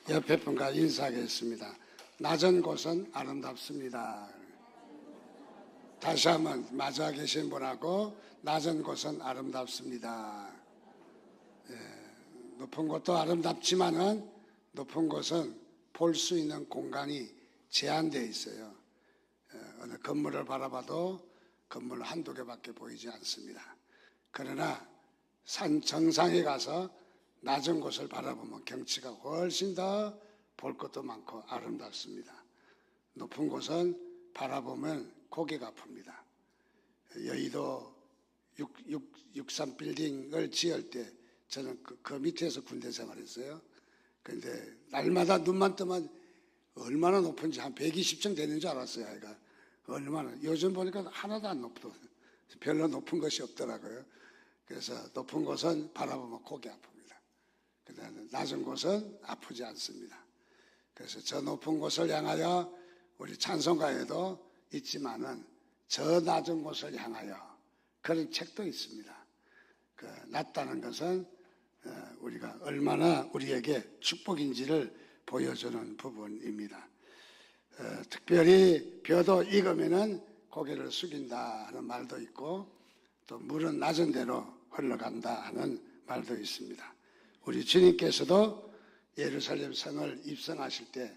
옆에 분과 인사하겠습니다. 낮은 곳은 아름답습니다. 다시 한번 맞아 계신 분하고 낮은 곳은 아름답습니다. 높은 곳도 아름답지만은 높은 곳은 볼 수 있는 공간이 제한되어 있어요. 어느 건물을 바라봐도 건물 한두 개밖에 보이지 않습니다. 그러나 산 정상에 가서 낮은 곳을 바라보면 경치가 훨씬 더 볼 것도 많고 아름답습니다. 높은 곳은 바라보면 고개가 아픕니다. 여의도 63빌딩을 지을 때 저는 그 밑에서 군대 생활했어요. 그런데 날마다 눈만 뜨면 얼마나 높은지 한 120층 되는 줄 알았어요. 아이가 얼마나. 요즘 보니까 하나도 안 높더라고요. 별로 높은 것이 없더라고요. 그래서 높은 곳은 바라보면 고개 아픕니다. 그다음에 낮은 곳은 아프지 않습니다. 그래서 저 높은 곳을 향하여 우리 찬송가에도 있지만은 저 낮은 곳을 향하여 그런 책도 있습니다. 그 낮다는 것은 우리가 얼마나 우리에게 축복인지를 보여주는 부분입니다. 특별히 벼도 익으면은 고개를 숙인다 하는 말도 있고 또 물은 낮은 데로 흘러간다 하는 말도 있습니다. 우리 주님께서도 예루살렘 성을 입성하실 때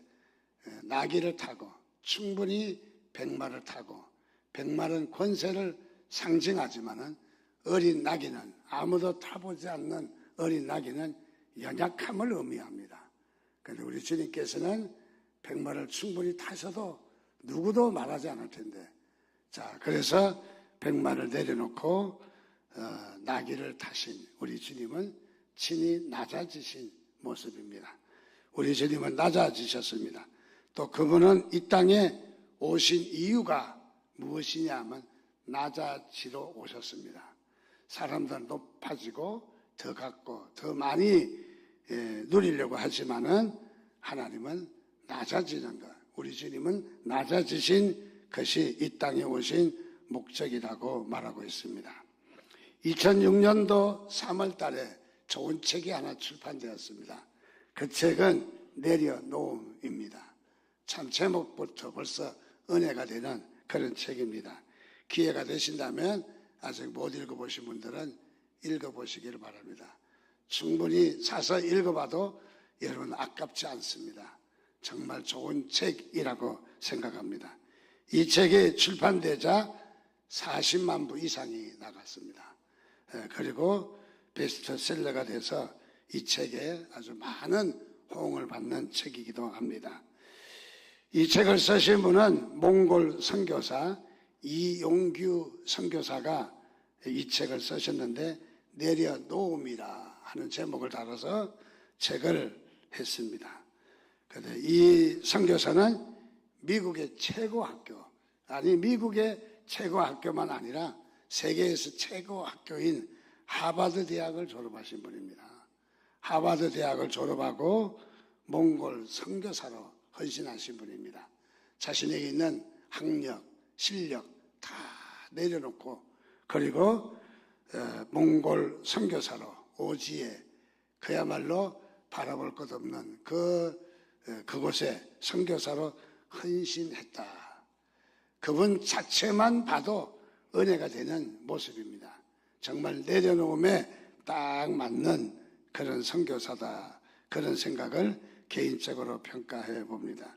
나귀를 타고 충분히 백마를 타고 백마는 권세를 상징하지만은 어린 나귀는 아무도 타보지 않는 어린 나귀는 연약함을 의미합니다. 그런데 우리 주님께서는 백마를 충분히 타셔도 누구도 말하지 않을 텐데 자 그래서 백마를 내려놓고 나귀를 타신 우리 주님은 친히 낮아지신 모습입니다. 우리 주님은 낮아지셨습니다. 또 그분은 이 땅에 오신 이유가 무엇이냐 하면 낮아지러 오셨습니다. 사람들 높아지고 더 갖고 더 많이 누리려고 하지만은 하나님은 낮아지는 것. 우리 주님은 낮아지신 것이 이 땅에 오신 목적이라고 말하고 있습니다. 2006년도 3월 달에 좋은 책이 하나 출판되었습니다. 그 책은 내려놓음입니다. 참 제목부터 벌써 은혜가 되는 그런 책입니다. 기회가 되신다면 아직 못 읽어보신 분들은 읽어보시기를 바랍니다. 충분히 사서 읽어봐도 여러분 아깝지 않습니다. 정말 좋은 책이라고 생각합니다. 이 책이 출판되자 40만 부 이상이 나갔습니다. 그리고 베스트셀러가 돼서 이 책에 아주 많은 호응을 받는 책이기도 합니다. 이 책을 쓰신 분은 몽골 선교사 이용규 선교사가 이 책을 쓰셨는데 내려놓음이라 하는 제목을 달아서 책을 했습니다. 그런데 이 선교사는 미국의 최고 학교, 아니 미국의 최고 학교만 아니라 세계에서 최고 학교인 하버드 대학을 졸업하신 분입니다. 하버드 대학을 졸업하고 몽골 선교사로 헌신하신 분입니다. 자신에게 있는 학력, 실력 다 내려놓고 그리고 몽골 선교사로 오지에 그야말로 바라볼 것 없는 그곳에 선교사로 헌신했다. 그분 자체만 봐도 은혜가 되는 모습입니다. 정말 내려놓음에 딱 맞는 그런 선교사다. 그런 생각을 개인적으로 평가해 봅니다.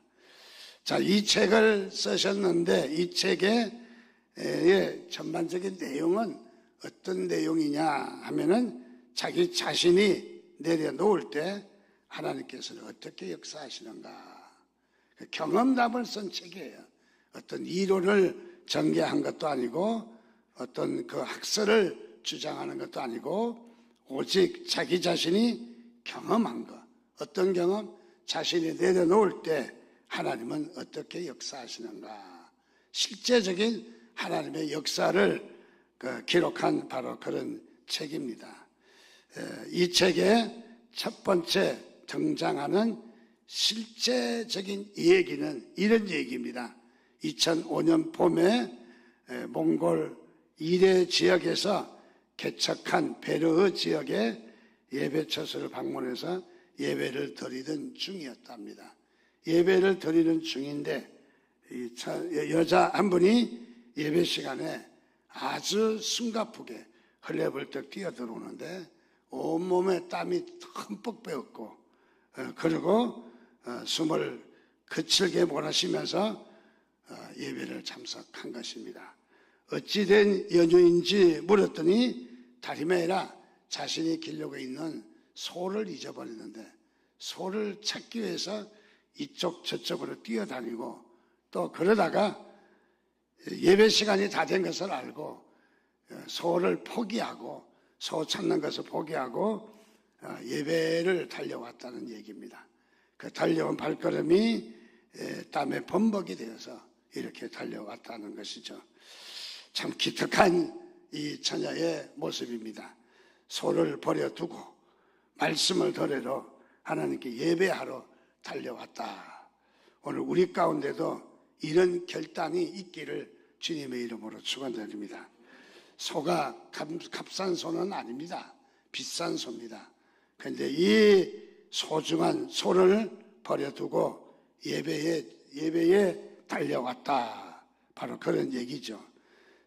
자, 이 책을 쓰셨는데 이 책의 전반적인 내용은 어떤 내용이냐 하면은 자기 자신이 내려놓을 때 하나님께서는 어떻게 역사하시는가. 그 경험담을 쓴 책이에요. 어떤 이론을 전개한 것도 아니고 어떤 그 학설을 주장하는 것도 아니고 오직 자기 자신이 경험한 것. 어떤 경험? 자신이 내려놓을 때 하나님은 어떻게 역사하시는가. 실제적인 하나님의 역사를 기록한 바로 그런 책입니다. 이 책의 첫 번째 등장하는 실제적인 얘기는 이런 얘기입니다. 2005년 봄에 몽골 이레 지역에서 개척한 베르흐 지역의 예배처소를 방문해서 예배를 드리던 중이었답니다. 예배를 드리는 중인데 여자 한 분이 예배 시간에 아주 숨가쁘게 헐레벌떡 뛰어들어오는데 온몸에 땀이 흠뻑 배었고 그리고 숨을 거칠게 몰아쉬면서 예배를 참석한 것입니다. 어찌된 연유인지 물었더니 다름이 아니라 자신이 기르고 있는 소를 잊어버렸는데 소를 찾기 위해서 이쪽 저쪽으로 뛰어다니고 또 그러다가 예배 시간이 다 된 것을 알고 소를 포기하고 소 찾는 것을 포기하고 예배를 달려왔다는 얘기입니다. 그 달려온 발걸음이 땀에 범벅이 되어서 이렇게 달려왔다는 것이죠. 참 기특한 이 처녀의 모습입니다. 소를 버려두고 말씀을 들으러 하나님께 예배하러 달려왔다. 오늘 우리 가운데도 이런 결단이 있기를 주님의 이름으로 축원드립니다. 소가 값싼 소는 아닙니다. 비싼 소입니다. 그런데 이 소중한 소를 버려두고 예배에 달려왔다. 바로 그런 얘기죠.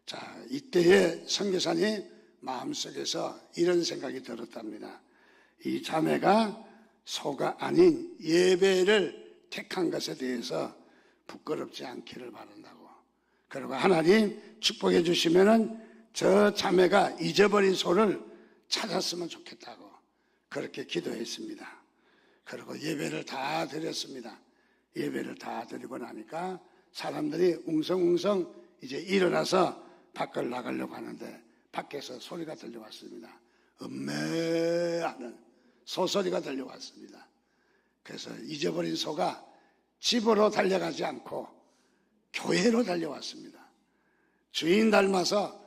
자, 이때에 선교사님 마음속에서 이런 생각이 들었답니다. 이 자매가 소가 아닌 예배를 택한 것에 대해서 부끄럽지 않기를 바란다고. 그리고 하나님 축복해 주시면은 저 자매가 잊어버린 소를 찾았으면 좋겠다고 그렇게 기도했습니다. 그리고 예배를 다 드렸습니다. 예배를 다 드리고 나니까 사람들이 웅성웅성 이제 일어나서 밖을 나가려고 하는데 밖에서 소리가 들려왔습니다. 음매하는 소소리가 들려왔습니다. 그래서 잊어버린 소가 집으로 달려가지 않고 교회로 달려왔습니다. 주인 닮아서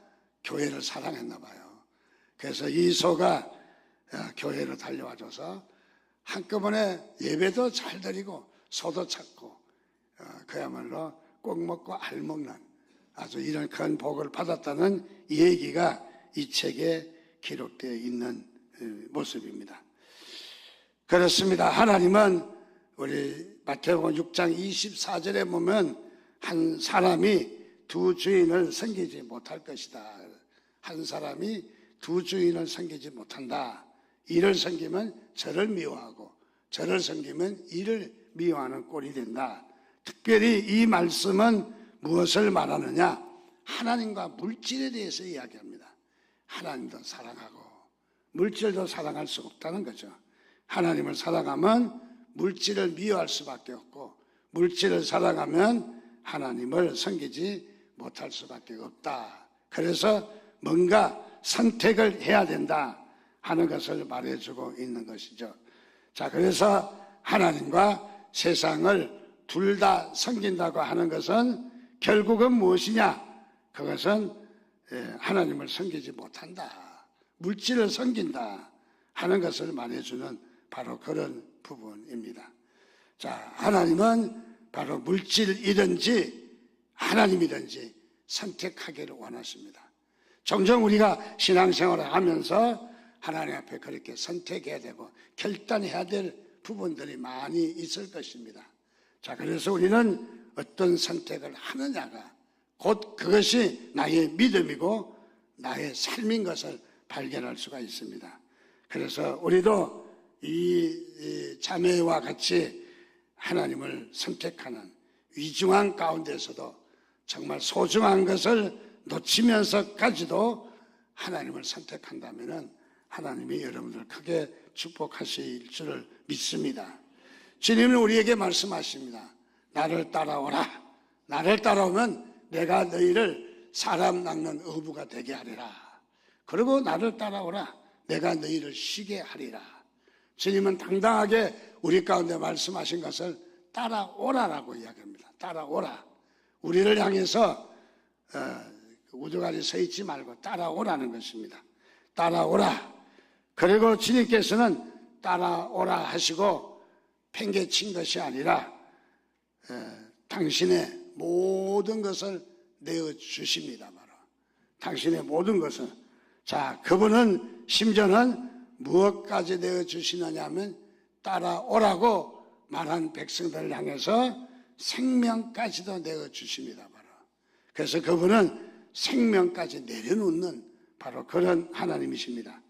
교회를 사랑했나 봐요. 그래서 이 소가 교회로 달려와줘서 한꺼번에 예배도 잘 드리고 소도 찾고 그야말로 꼭 먹고 알 먹는 아주 이런 큰 복을 받았다는 이 얘기가 이 책에 기록되어 있는 모습입니다. 그렇습니다. 하나님은 우리 마태복음 6장 24절에 보면 한 사람이 두 주인을 섬기지 못할 것이다. 한 사람이 두 주인을 섬기지 못한다. 이를 섬기면 저를 미워하고 저를 섬기면 이를 미워하는 꼴이 된다. 특별히 이 말씀은 무엇을 말하느냐? 하나님과 물질에 대해서 이야기합니다. 하나님도 사랑하고 물질도 사랑할 수 없다는 거죠. 하나님을 사랑하면 물질을 미워할 수밖에 없고 물질을 사랑하면 하나님을 섬기지 못할 수밖에 없다. 그래서 뭔가 선택을 해야 된다 하는 것을 말해주고 있는 것이죠. 자, 그래서 하나님과 세상을 둘 다 섬긴다고 하는 것은 결국은 무엇이냐? 그것은 하나님을 섬기지 못한다. 물질을 섬긴다 하는 것을 말해주는 바로 그런 부분입니다. 자, 하나님은 바로 물질이든지 하나님이든지 선택하기를 원하십니다. 종종 우리가 신앙생활을 하면서 하나님 앞에 그렇게 선택해야 되고 결단해야 될 부분들이 많이 있을 것입니다. 자, 그래서 우리는 어떤 선택을 하느냐가 곧 그것이 나의 믿음이고 나의 삶인 것을 발견할 수가 있습니다. 그래서 우리도 이 자매와 같이 하나님을 선택하는 위중한 가운데서도 정말 소중한 것을 놓치면서까지도 하나님을 선택한다면 하나님이 여러분들 크게 축복하실 줄을 믿습니다. 주님은 우리에게 말씀하십니다. 나를 따라오라. 나를 따라오면 내가 너희를 사람 낚는 어부가 되게 하리라. 그리고 나를 따라오라. 내가 너희를 쉬게 하리라. 주님은 당당하게 우리 가운데 말씀하신 것을 따라오라라고 이야기합니다. 따라오라. 우리를 향해서 우두가리 서 있지 말고 따라오라는 것입니다. 따라오라. 그리고 주님께서는 따라오라 하시고 팽개친 것이 아니라 당신의 모든 것을 내어주십니다. 바로 당신의 모든 것을. 자, 그분은 심지어는 무엇까지 내어주시느냐 하면 따라오라고 말한 백성들을 향해서 생명까지도 내어주십니다. 바로. 그래서 그분은 생명까지 내려놓는 바로 그런 하나님이십니다.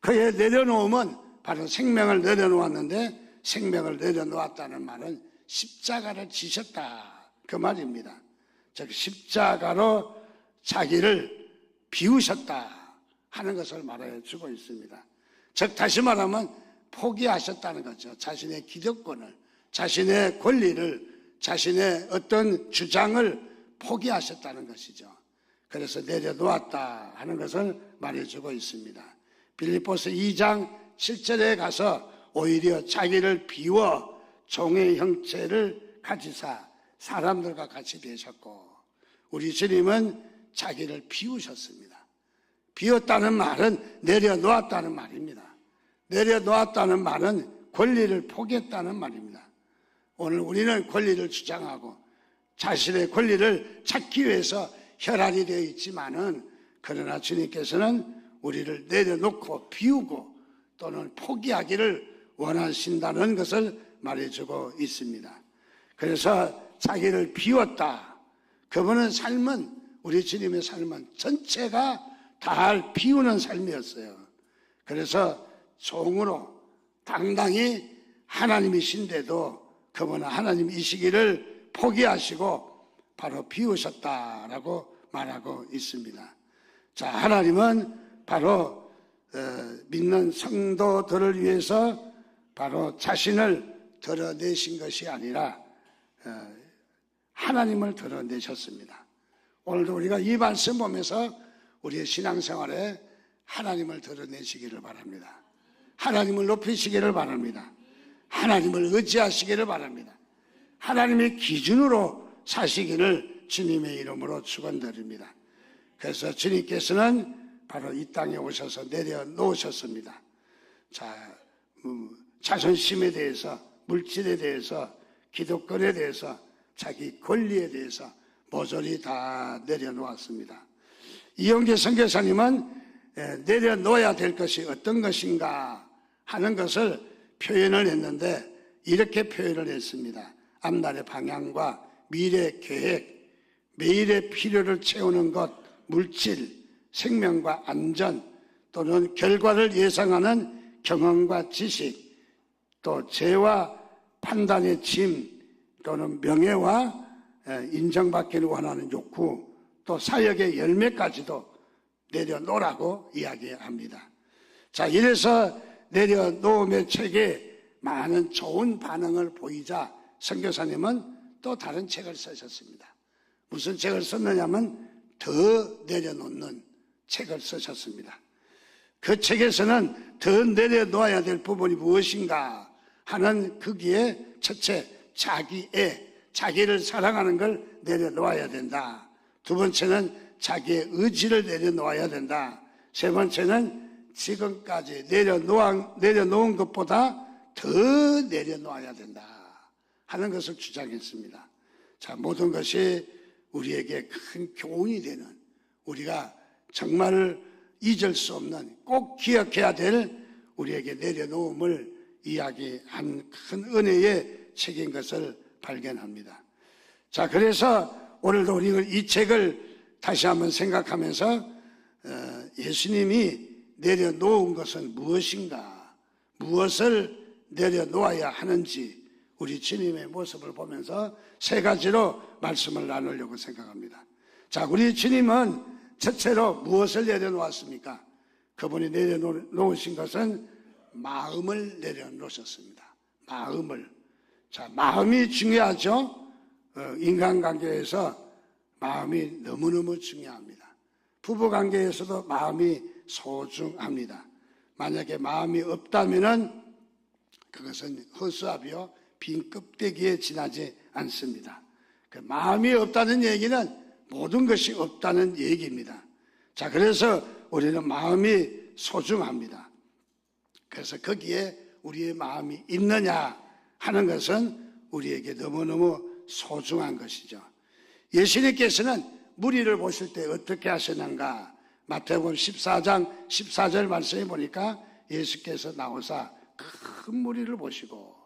그의 내려놓음은 바로 생명을 내려놓았는데, 생명을 내려놓았다는 말은 십자가를 지셨다 그 말입니다. 즉 십자가로 자기를 비우셨다 하는 것을 말해 주고 있습니다. 즉 다시 말하면 포기하셨다는 거죠. 자신의 기득권을, 자신의 권리를, 자신의 어떤 주장을 포기하셨다는 것이죠. 그래서 내려놓았다 하는 것을 말해주고 있습니다. 빌립보서 2장 7절에 가서 오히려 자기를 비워 종의 형체를 가지사 사람들과 같이 되셨고, 우리 주님은 자기를 비우셨습니다. 비웠다는 말은 내려놓았다는 말입니다. 내려놓았다는 말은 권리를 포기했다는 말입니다. 오늘 우리는 권리를 주장하고 자신의 권리를 찾기 위해서 혈안이 되어 있지만은, 그러나 주님께서는 우리를 내려놓고 비우고 또는 포기하기를 원하신다는 것을 말해주고 있습니다. 그래서 자기를 비웠다. 그분의 삶은, 우리 주님의 삶은 전체가 다 비우는 삶이었어요. 그래서 종으로 당당히 하나님이신데도 그분은 하나님이시기를 포기하시고 바로 비우셨다라고 말하고 있습니다. 자, 하나님은 바로 믿는 성도들을 위해서 바로 자신을 드러내신 것이 아니라 하나님을 드러내셨습니다. 오늘도 우리가 이 말씀 보면서 우리의 신앙생활에 하나님을 드러내시기를 바랍니다. 하나님을 높이시기를 바랍니다. 하나님을 의지하시기를 바랍니다. 하나님의 기준으로 사시기를 주님의 이름으로 축원드립니다. 그래서 주님께서는 바로 이 땅에 오셔서 내려놓으셨습니다. 자, 자존심에 대해서, 물질에 대해서, 기득권에 대해서, 자기 권리에 대해서 모조리 다 내려놓았습니다. 이영재 선교사님은 내려놓아야 될 것이 어떤 것인가 하는 것을 표현을 했는데, 이렇게 표현을 했습니다. 앞날의 방향과 미래 계획, 매일의 필요를 채우는 것, 물질, 생명과 안전, 또는 결과를 예상하는 경험과 지식, 또 죄와 판단의 짐, 또는 명예와 인정받기를 원하는 욕구, 또 사역의 열매까지도 내려놓으라고 이야기합니다. 자, 이래서 내려놓음의 책에 많은 좋은 반응을 보이자 선교사님은 또 다른 책을 쓰셨습니다. 무슨 책을 썼느냐면 더 내려놓는 책을 쓰셨습니다. 그 책에서는 더 내려놓아야 될 부분이 무엇인가 하는 거기에 첫째, 자기를 사랑하는 걸 내려놓아야 된다. 두 번째는 자기의 의지를 내려놓아야 된다. 세 번째는 지금까지 내려놓은 것보다 더 내려놓아야 된다 하는 것을 주장했습니다. 자, 모든 것이 우리에게 큰 교훈이 되는, 우리가 정말 잊을 수 없는, 꼭 기억해야 될 우리에게 내려놓음을 이야기한 큰 은혜의 책인 것을 발견합니다. 자, 그래서 오늘도 우리가 이 책을 다시 한번 생각하면서 예수님이 내려놓은 것은 무엇인가, 무엇을 내려놓아야 하는지 우리 주님의 모습을 보면서 세 가지로 말씀을 나누려고 생각합니다. 자, 우리 주님은 첫째로 무엇을 내려놓았습니까? 그분이 내려놓으신 것은 마음을 내려놓으셨습니다. 마음을. 자, 마음이 중요하죠. 인간관계에서 마음이 너무너무 중요합니다. 부부관계에서도 마음이 소중합니다. 만약에 마음이 없다면은 그것은 허수아비요 빈 껍데기에 지나지 않습니다. 그 마음이 없다는 얘기는 모든 것이 없다는 얘기입니다. 자, 그래서 우리는 마음이 소중합니다. 그래서 거기에 우리의 마음이 있느냐 하는 것은 우리에게 너무너무 소중한 것이죠. 예수님께서는 무리를 보실 때 어떻게 하셨는가? 마태복음 14장 14절 말씀해 보니까 예수께서 나오사 큰 무리를 보시고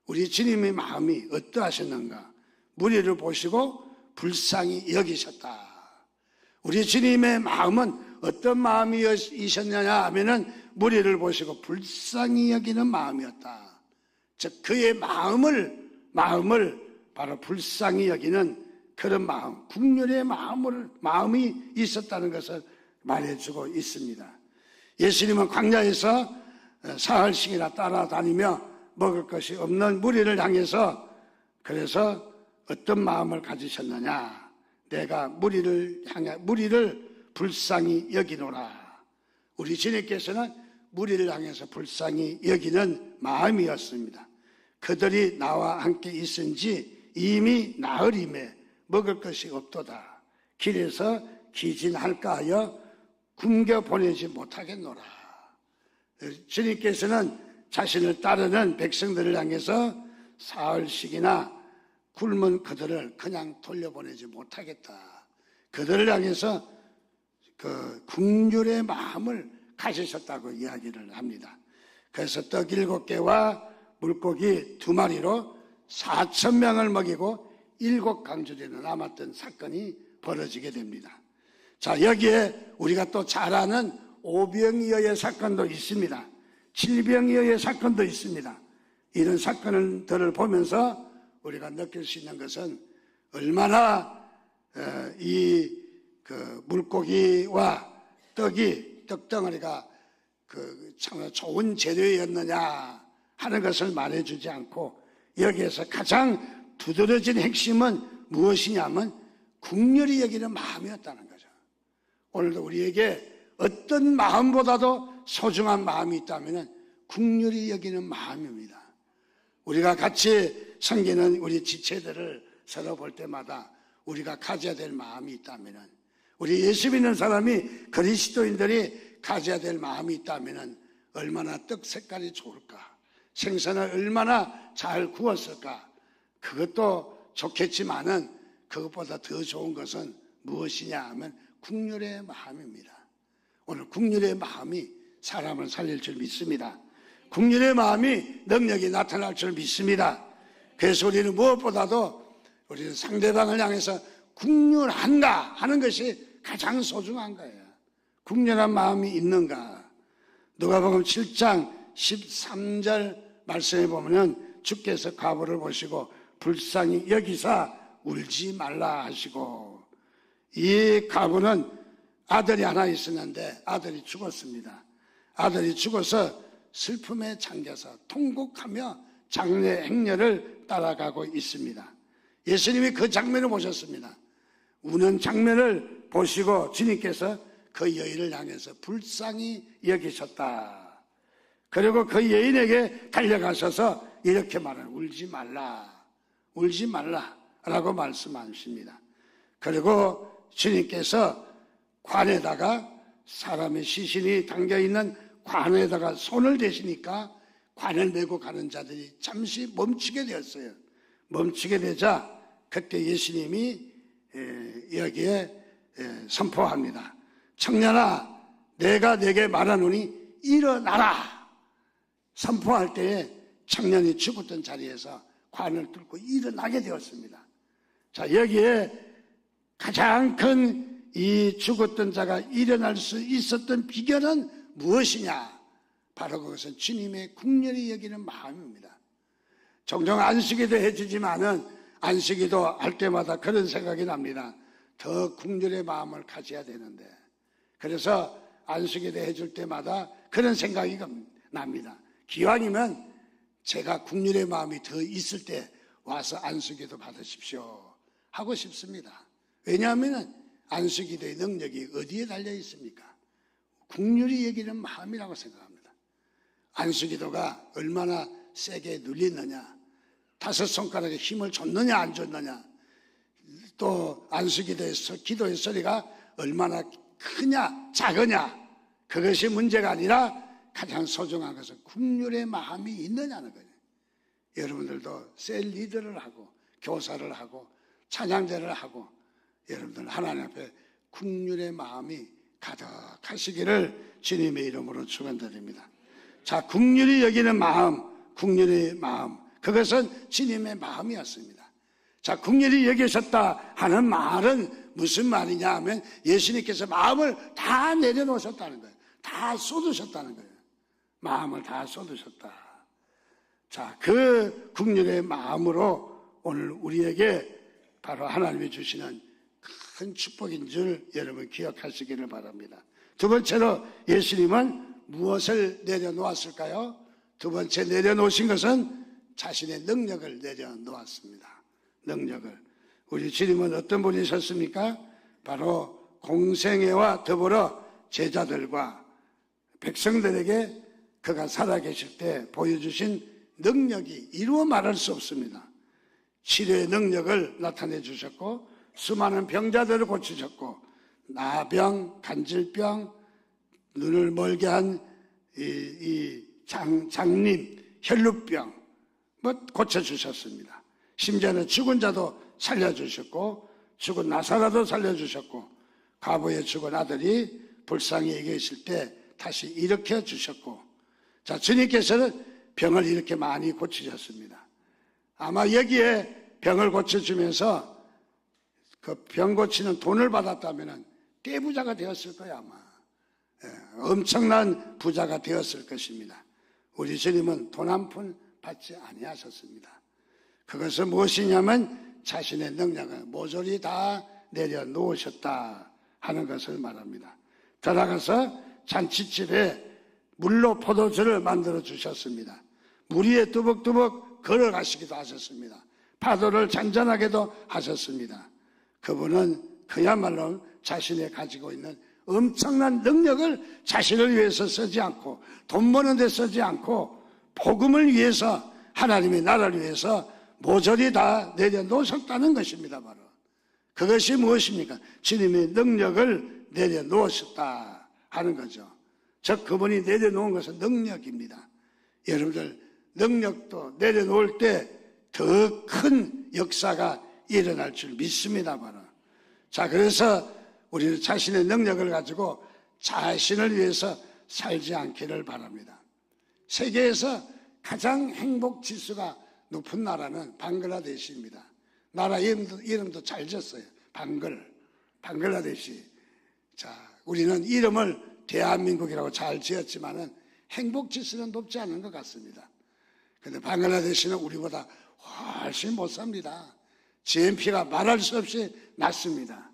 우리 주님의 마음이 어떠하셨는가? 무리를 보시고 불쌍히 여기셨다. 우리 주님의 마음은 어떤 마음이셨느냐 하면은 무리를 보시고 불쌍히 여기는 마음이었다. 즉 그의 마음을 바로 불쌍히 여기는 그런 마음, 국률의 마음이 있었다는 것을 말해주고 있습니다. 예수님은 광야에서 사흘씩이나 따라다니며 먹을 것이 없는 무리를 향해서 그래서 어떤 마음을 가지셨느냐? 내가 무리를 불쌍히 여기노라. 우리 주님께서는 무리를 향해서 불쌍히 여기는 마음이었습니다. 그들이 나와 함께 있은지 이미 나흘임에 먹을 것이 없도다. 길에서 기진할까 하여 굶겨 보내지 못하겠노라. 주님께서는 자신을 따르는 백성들을 향해서 사흘씩이나 굶은 그들을 그냥 돌려보내지 못하겠다. 그들을 향해서 그 긍휼의 마음을 가지셨다고 이야기를 합니다. 그래서 떡 7개와 물고기 2마리로 4,000명을 먹이고 7강줄이나 남았던 사건이 벌어지게 됩니다. 자, 여기에 우리가 또 잘 아는 오병이어의 사건도 있습니다. 칠병이어의 사건도 있습니다. 이런 사건들을 보면서 우리가 느낄 수 있는 것은 얼마나 그 물고기와 떡덩어리가 참 좋은 재료였느냐 하는 것을 말해주지 않고 여기에서 가장 두드러진 핵심은 무엇이냐면 긍휼히 여기는 마음이었다는 거죠. 오늘도 우리에게 어떤 마음보다도 소중한 마음이 있다면 긍휼히 여기는 마음입니다. 우리가 같이 섬기는 우리 지체들을 서로 볼 때마다 우리가 가져야 될 마음이 있다면, 우리 예수 믿는 사람이 그리스도인들이 가져야 될 마음이 있다면 얼마나 떡 색깔이 좋을까, 생선을 얼마나 잘 구웠을까. 그것도 좋겠지만은 그것보다 더 좋은 것은 무엇이냐 하면 긍휼의 마음입니다. 오늘 긍휼의 마음이 사람을 살릴 줄 믿습니다. 긍휼의 마음이 능력이 나타날 줄 믿습니다. 그래서 우리는 무엇보다도 우리는 상대방을 향해서 긍휼한가 하는 것이 가장 소중한 거예요. 긍휼한 마음이 있는가. 누가복음 7장 13절 말씀에 보면 주께서 과부를 보시고 불쌍히 여기사 울지 말라 하시고, 이 과부는 아들이 하나 있었는데 아들이 죽었습니다. 아들이 죽어서 슬픔에 잠겨서 통곡하며 장례 행렬을 따라가고 있습니다. 예수님이 그 장면을 보셨습니다. 우는 장면을 보시고 주님께서 그 여인을 향해서 불쌍히 여기셨다. 그리고 그 여인에게 달려가셔서 이렇게 말하는, 울지 말라 라고 말씀하십니다. 그리고 주님께서 관에다가, 사람의 시신이 담겨있는 관에다가 손을 대시니까 관을 메고 가는 자들이 잠시 멈추게 되었어요. 멈추게 되자 그때 예수님이 여기에 선포합니다. 청년아, 내가 네게 말하노니 일어나라. 선포할 때에 청년이 죽었던 자리에서 관을 뚫고 일어나게 되었습니다. 자, 여기에 가장 큰 이 죽었던 자가 일어날 수 있었던 비결은 무엇이냐? 바로 그것은 주님의 긍휼히 여기는 마음입니다. 종종 안식일도 해주지만은 안식일도 할 때마다 그런 생각이 납니다. 더 긍휼의 마음을 가져야 되는데, 그래서 안식일도 해줄 때마다 그런 생각이 납니다. 기왕이면 제가 긍휼의 마음이 더 있을 때 와서 안식일도 받으십시오 하고 싶습니다. 왜냐하면 안식일의 능력이 어디에 달려 있습니까? 긍휼히 여기는 마음이라고 생각합니다. 안식일도가 얼마나 세게 눌리느냐, 5손가락에 힘을 줬느냐 안 줬느냐, 또 안식일에서 기도의 소리가 얼마나 크냐 작으냐, 그것이 문제가 아니라 가장 소중한 것은 긍휼의 마음이 있느냐는 거예요. 여러분들도 셀 리더를 하고 교사를 하고 찬양대를 하고 여러분들 하나님 앞에 긍휼의 마음이 가득하시기를 주님의 이름으로 축원드립니다. 자, 긍휼히 여기는 마음, 긍휼의 마음, 그것은 주님의 마음이었습니다. 자, 긍휼히 여기셨다 하는 말은 무슨 말이냐 하면 예수님께서 마음을 다 내려놓으셨다는 거예요. 다 쏟으셨다는 거예요. 마음을 다 쏟으셨다. 자, 그 긍휼의 마음으로 오늘 우리에게 바로 하나님이 주시는 큰 축복인 줄 여러분 기억하시기를 바랍니다. 두 번째로 예수님은 무엇을 내려놓았을까요? 두 번째 내려놓으신 것은 자신의 능력을 내려놓았습니다. 능력을. 우리 주님은 어떤 분이셨습니까? 바로 공생애와 더불어 제자들과 백성들에게 그가 살아계실 때 보여주신 능력이 이루어 말할 수 없습니다. 치료의 능력을 나타내 주셨고 수많은 병자들을 고치셨고 나병, 간질병, 눈을 멀게 한 장님, 혈루병 고쳐주셨습니다. 심지어는 죽은 자도 살려주셨고 죽은 나사로도 살려주셨고 과부의 죽은 아들이 불쌍히 계실 때 다시 일으켜 주셨고 자, 주님께서는 병을 이렇게 많이 고치셨습니다. 아마 여기에 병을 고쳐주면서 그 병 고치는 돈을 받았다면 떼부자가 되었을 거예요, 아마. 엄청난 부자가 되었을 것입니다. 우리 주님은 돈 한 푼 받지 아니하셨습니다. 그것은 무엇이냐면 자신의 능력을 모조리 다 내려놓으셨다 하는 것을 말합니다. 들어가서 잔치집에 물로 포도주를 만들어 주셨습니다. 물 위에 뚜벅뚜벅 걸어가시기도 하셨습니다. 파도를 잔잔하게도 하셨습니다. 그분은 그야말로 자신이 가지고 있는 엄청난 능력을 자신을 위해서 쓰지 않고 돈 버는 데 쓰지 않고 복음을 위해서 하나님의 나라를 위해서 모조리 다 내려놓으셨다는 것입니다. 바로 그것이 무엇입니까? 주님의 능력을 내려놓으셨다 하는 거죠. 즉 그분이 내려놓은 것은 능력입니다. 여러분들 능력도 내려놓을 때 더 큰 역사가 일어날 줄 믿습니다. 바로 자, 그래서 우리는 자신의 능력을 가지고 자신을 위해서 살지 않기를 바랍니다. 세계에서 가장 행복 지수가 높은 나라는 방글라데시입니다. 나라 이름도 잘 지었어요. 방글라데시. 자, 우리는 이름을 대한민국이라고 잘 지었지만은 행복 지수는 높지 않은 것 같습니다. 그런데 방글라데시는 우리보다 훨씬 못 삽니다. GNP가 말할 수 없이 낮습니다.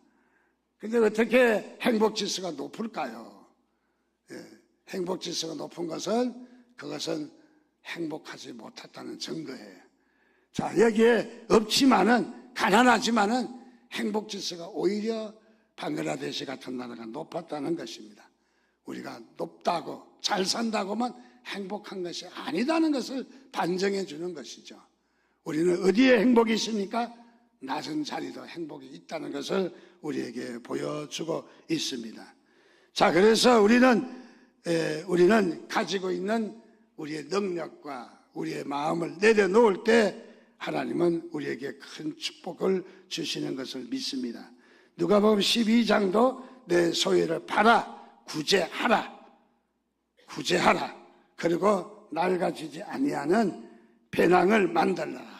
근데 어떻게 행복지수가 높을까요? 행복지수가 높은 것은 그것은 행복하지 못했다는 증거예요. 자, 여기에 없지만은 가난하지만은 행복지수가 오히려 방글라데시 같은 나라가 높았다는 것입니다. 우리가 높다고 잘 산다고만 행복한 것이 아니다는 것을 반증해 주는 것이죠. 우리는 어디에 행복이 있습니까? 낮은 자리도 행복이 있다는 것을 우리에게 보여주고 있습니다. 자, 그래서 우리는 가지고 있는 우리의 능력과 우리의 마음을 내려놓을 때 하나님은 우리에게 큰 축복을 주시는 것을 믿습니다. 누가복음 12장도 내 소유를 팔아 구제하라. 그리고 낡아지지 아니하는 배낭을 만들라.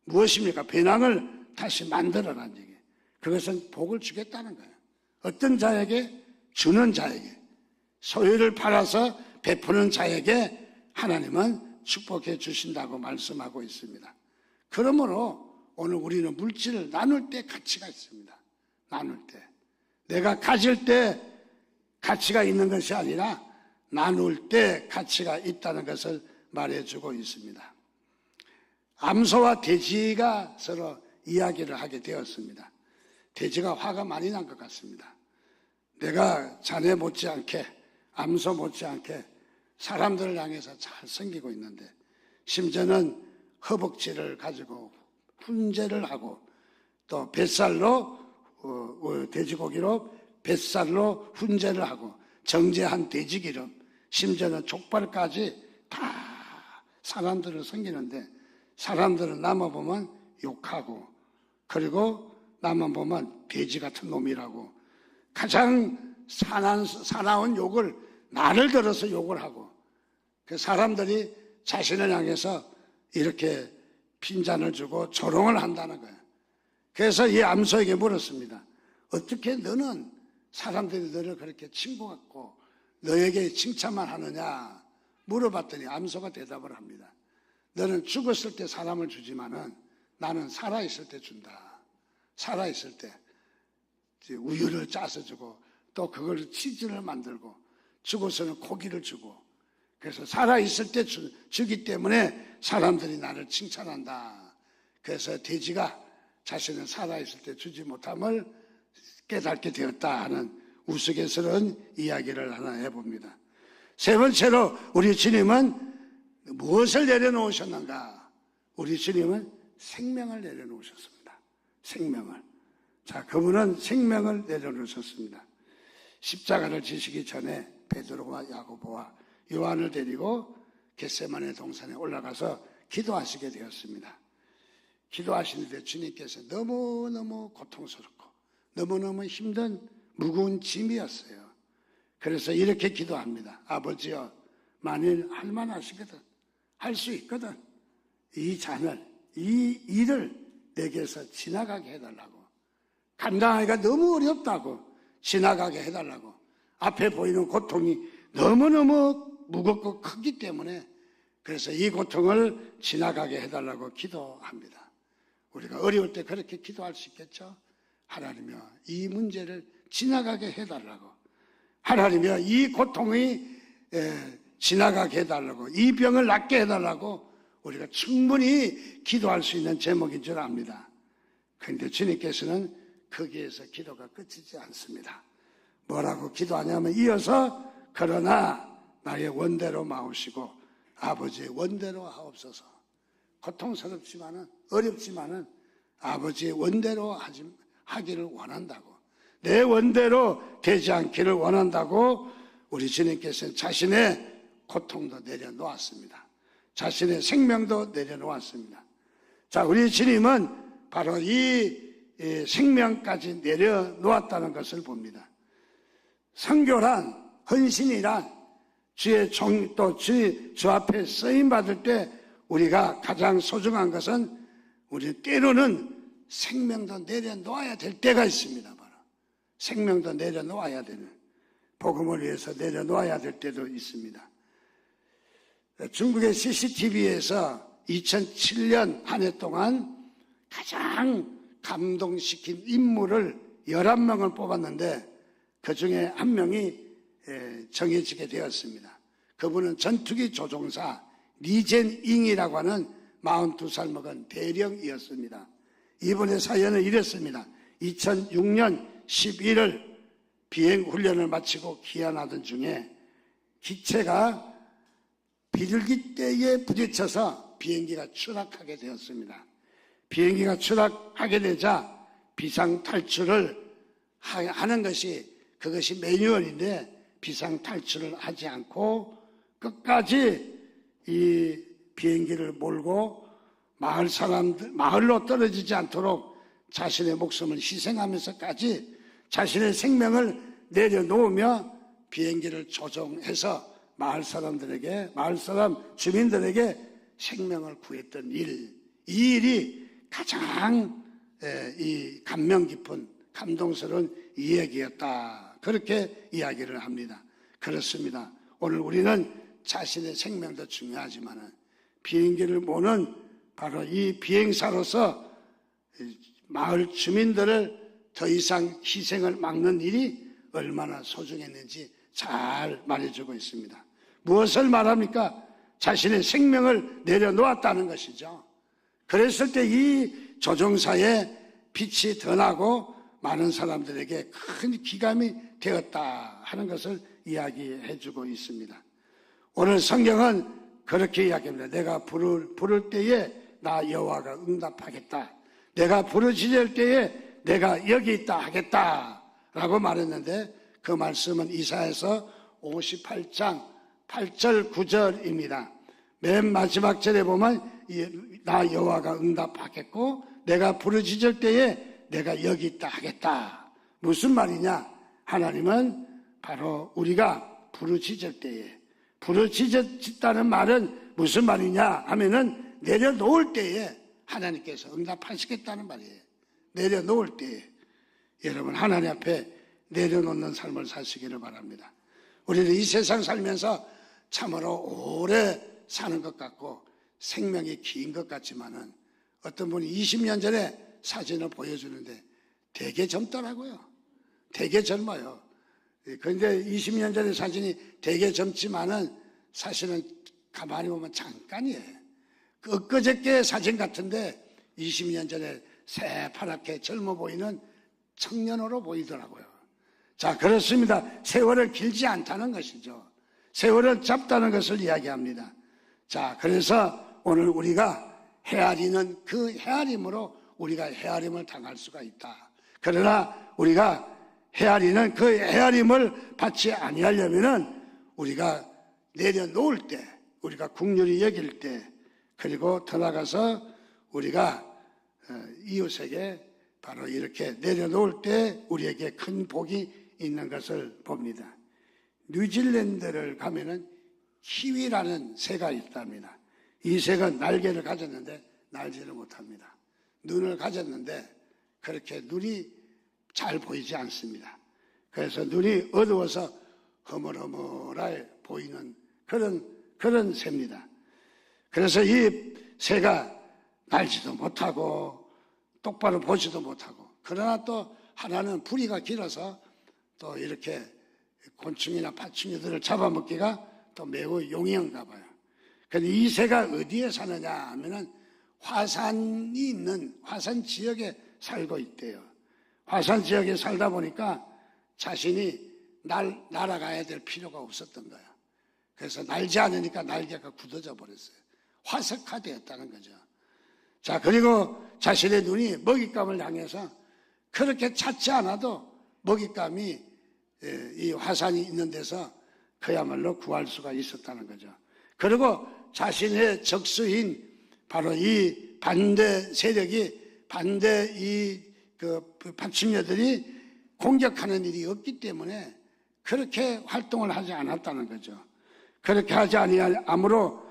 무엇입니까? 배낭을 다시 만들어라는 얘기예요. 그것은 복을 주겠다는 거예요. 어떤 자에게? 주는 자에게. 소유를 팔아서 베푸는 자에게 하나님은 축복해 주신다고 말씀하고 있습니다. 그러므로 오늘 우리는 물질을 나눌 때 가치가 있습니다. 나눌 때. 내가 가질 때 가치가 있는 것이 아니라 나눌 때 가치가 있다는 것을 말해주고 있습니다. 암소와 돼지가 서로 이야기를 하게 되었습니다. 돼지가 화가 많이 난 것 같습니다. 내가 자네 못지않게 암소 못지않게 사람들을 향해서 잘 섬기고 있는데 심지어는 허벅지를 가지고 훈제를 하고 또 뱃살로 돼지고기로 뱃살로 훈제를 하고 정제한 돼지기름 심지어는 족발까지 다 사람들을 섬기는데 사람들은 나만 보면 욕하고 그리고 나만 보면 돼지 같은 놈이라고 가장 사나운 욕을 나를 들어서 욕을 하고 그 사람들이 자신을 향해서 이렇게 핀잔을 주고 조롱을 한다는 거예요. 그래서 이 암소에게 물었습니다. 어떻게 너는 사람들이 너를 그렇게 친구 같고 너에게 칭찬만 하느냐 물어봤더니 암소가 대답을 합니다. 너는 죽었을 때 사람을 주지만은 나는 살아있을 때 준다. 살아있을 때 우유를 짜서 주고 또 그걸 치즈를 만들고 죽어서는 고기를 주고 그래서 살아있을 때 주기 때문에 사람들이 나를 칭찬한다. 그래서 돼지가 자신은 살아있을 때 주지 못함을 깨닫게 되었다 하는 우스갯스러운 이야기를 하나 해봅니다. 세 번째로 우리 주님은 무엇을 내려놓으셨는가? 우리 주님은 생명을 내려놓으셨습니다. 생명을. 자, 그분은 생명을 내려놓으셨습니다. 십자가를 지시기 전에 베드로와 야고보와 요한을 데리고 겟세마네 동산에 올라가서 기도하시게 되었습니다. 기도하시는데 주님께서 너무너무 고통스럽고 너무너무 힘든 무거운 짐이었어요. 그래서 이렇게 기도합니다. 아버지여, 만일 할만하시거든, 할 수 있거든, 이 잔을, 이 일을 내게서 지나가게 해달라고. 감당하기가 너무 어렵다고 지나가게 해달라고. 앞에 보이는 고통이 너무너무 무겁고 크기 때문에 그래서 이 고통을 지나가게 해달라고 기도합니다. 우리가 어려울 때 그렇게 기도할 수 있겠죠? 하나님이여, 이 문제를 지나가게 해달라고. 하나님이여, 이 고통이 지나가게 해달라고. 이 병을 낫게 해달라고 우리가 충분히 기도할 수 있는 제목인 줄 압니다. 그런데 주님께서는 거기에서 기도가 끝이지 않습니다. 뭐라고 기도하냐면 이어서 그러나 나의 원대로 마오시고 아버지의 원대로 하옵소서. 고통스럽지만은 어렵지만은 아버지의 원대로 하기를 원한다고. 내 원대로 되지 않기를 원한다고 우리 주님께서는 자신의 고통도 내려놓았습니다. 자신의 생명도 내려놓았습니다. 자, 우리 주님은 바로 이 생명까지 내려놓았다는 것을 봅니다. 선교란, 헌신이란 주의 또 주 앞에 쓰임 받을 때 우리가 가장 소중한 것은 우리 때로는 생명도 내려놓아야 될 때가 있습니다. 바로 생명도 내려놓아야 되는, 복음을 위해서 내려놓아야 될 때도 있습니다. 중국의 CCTV에서 2007년 한 해 동안 가장 감동시킨 인물을 11명을 뽑았는데 그 중에 한 명이 정해지게 되었습니다. 그분은 전투기 조종사 리젠잉이라고 하는 42살 먹은 대령이었습니다. 이분의 사연은 이랬습니다. 2006년 11월 비행 훈련을 마치고 귀환하던 중에 기체가 비둘기떼에 부딪혀서 비행기가 추락하게 되었습니다. 비행기가 추락하게 되자 비상 탈출을 하는 것이 그것이 매뉴얼인데 비상 탈출을 하지 않고 끝까지 이 비행기를 몰고 마을로 떨어지지 않도록 자신의 목숨을 희생하면서까지 자신의 생명을 내려놓으며 비행기를 조종해서 마을 주민들에게 생명을 구했던 일, 이 일이 가장 이 감명 깊은 감동스러운 이야기였다. 그렇게 이야기를 합니다. 그렇습니다. 오늘 우리는 자신의 생명도 중요하지만 비행기를 모는 바로 이 비행사로서 마을 주민들을 더 이상 희생을 막는 일이 얼마나 소중했는지 잘 말해주고 있습니다. 무엇을 말합니까? 자신의 생명을 내려놓았다는 것이죠. 그랬을 때 이 조종사의 빛이 드나고 많은 사람들에게 큰 기감이 되었다 하는 것을 이야기해주고 있습니다. 오늘 성경은 그렇게 이야기합니다. 내가 부를 때에 나 여호와가 응답하겠다. 내가 부르짖을 때에 내가 여기 있다 하겠다 라고 말했는데 그 말씀은 이사야서 58장 8절 9절입니다. 맨 마지막 절에 보면 나 여호와가 응답하겠고 내가 부르짖을 때에 내가 여기 있다 하겠다. 무슨 말이냐? 하나님은 바로 우리가 부르짖을 때에 부르짖었다는 말은 무슨 말이냐 하면은 내려놓을 때에 하나님께서 응답하시겠다는 말이에요. 내려놓을 때에 여러분 하나님 앞에 내려놓는 삶을 사시기를 바랍니다. 우리는 이 세상 살면서 참으로 오래 사는 것 같고 생명이 긴 것 같지만은 어떤 분이 20년 전에 사진을 보여주는데 되게 젊더라고요. 되게 젊어요. 그런데 20년 전에 사진이 되게 젊지만은 사실은 가만히 보면 잠깐이에요. 엊그저께 사진 같은데 20년 전에 새파랗게 젊어 보이는 청년으로 보이더라고요. 자, 그렇습니다. 세월은 길지 않다는 것이죠. 세월은 짧다는 것을 이야기합니다. 자, 그래서 오늘 우리가 헤아리는 그 헤아림으로 우리가 헤아림을 당할 수가 있다. 그러나 우리가 헤아리는 그 헤아림을 받지 아니하려면은 우리가 내려놓을 때, 우리가 긍휼히 여길 때, 그리고 더 나아가서 우리가 이웃에게 바로 이렇게 내려놓을 때 우리에게 큰 복이 있는 것을 봅니다. 뉴질랜드를 가면은 키위라는 새가 있답니다. 이 새가 날개를 가졌는데 날지를 못합니다. 눈을 가졌는데 그렇게 눈이 잘 보이지 않습니다. 그래서 눈이 어두워서 허물허물해 보이는 그런 새입니다. 그래서 이 새가 날지도 못하고 똑바로 보지도 못하고, 그러나 또 하나는 부리가 길어서 또 이렇게 곤충이나 파충류들을 잡아먹기가 또 매우 용이한가 봐요. 그런데 이 새가 어디에 사느냐 하면은 화산이 있는 화산 지역에 살고 있대요. 화산 지역에 살다 보니까 자신이 날아가야 될 필요가 없었던 거예요. 그래서 날지 않으니까 날개가 굳어져 버렸어요. 화석화되었다는 거죠. 자, 그리고 자신의 눈이 먹잇감을 향해서 그렇게 찾지 않아도 먹잇감이 이 화산이 있는 데서 그야말로 구할 수가 있었다는 거죠. 그리고 자신의 적수인 바로 이 반대 세력이 그 파충류들이 공격하는 일이 없기 때문에 그렇게 활동을 하지 않았다는 거죠. 그렇게 하지 아니함으로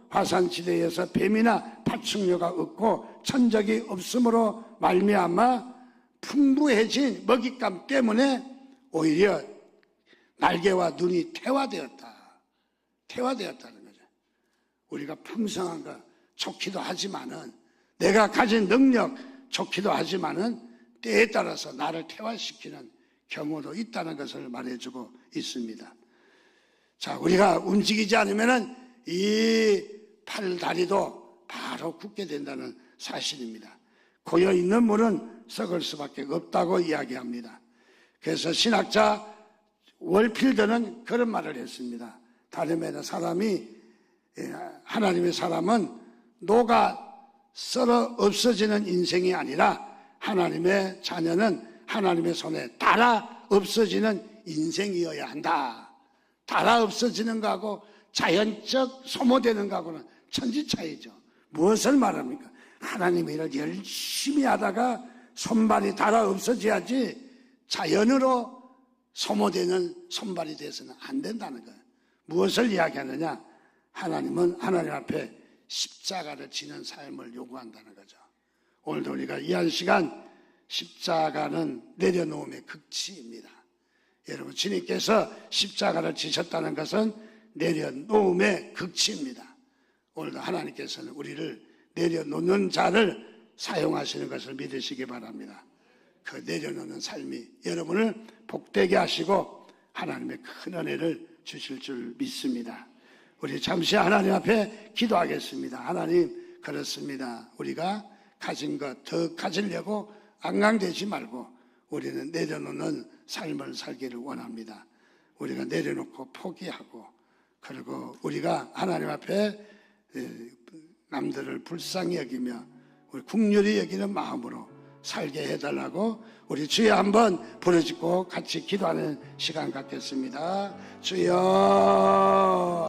화산지대에서 뱀이나 파충류가 없고 천적이 없으므로 말미암아 풍부해진 먹잇감 때문에 오히려 날개와 눈이 태화되었다는 거죠. 우리가 풍성한 거 좋기도 하지만은, 내가 가진 능력 좋기도 하지만은 때에 따라서 나를 태화시키는 경우도 있다는 것을 말해주고 있습니다. 자, 우리가 움직이지 않으면은 이 팔, 다리도 바로 굳게 된다는 사실입니다. 고여있는 물은 썩을 수밖에 없다고 이야기합니다. 그래서 신학자 월필드는 그런 말을 했습니다. 다름에는 하나님의 사람은 녹아 썰어 없어지는 인생이 아니라 하나님의 자녀는 하나님의 손에 닳아 없어지는 인생이어야 한다. 닳아 없어지는 거하고 자연적 소모되는 거하고는 천지 차이죠. 무엇을 말합니까? 하나님의 일을 열심히 하다가 손발이 닳아 없어져야지 자연으로 소모되는 손발이 돼서는 안 된다는 거예요. 무엇을 이야기하느냐? 하나님은 하나님 앞에 십자가를 지는 삶을 요구한다는 거죠. 오늘도 우리가 이 한 시간 십자가는 내려놓음의 극치입니다. 여러분, 주님께서 십자가를 지셨다는 것은 내려놓음의 극치입니다. 오늘도 하나님께서는 우리를 내려놓는 자를 사용하시는 것을 믿으시기 바랍니다. 그 내려놓는 삶이 여러분을 복되게 하시고 하나님의 큰 은혜를 주실 줄 믿습니다. 우리 잠시 하나님 앞에 기도하겠습니다. 하나님, 그렇습니다. 우리가 가진 것 더 가지려고 앙앙대지 말고 우리는 내려놓는 삶을 살기를 원합니다. 우리가 내려놓고 포기하고, 그리고 우리가 하나님 앞에 남들을 불쌍히 여기며 우리 긍휼히 여기는 마음으로 살게 해달라고 우리 주여 한번 부르짖고 같이 기도하는 시간 갖겠습니다. 주여.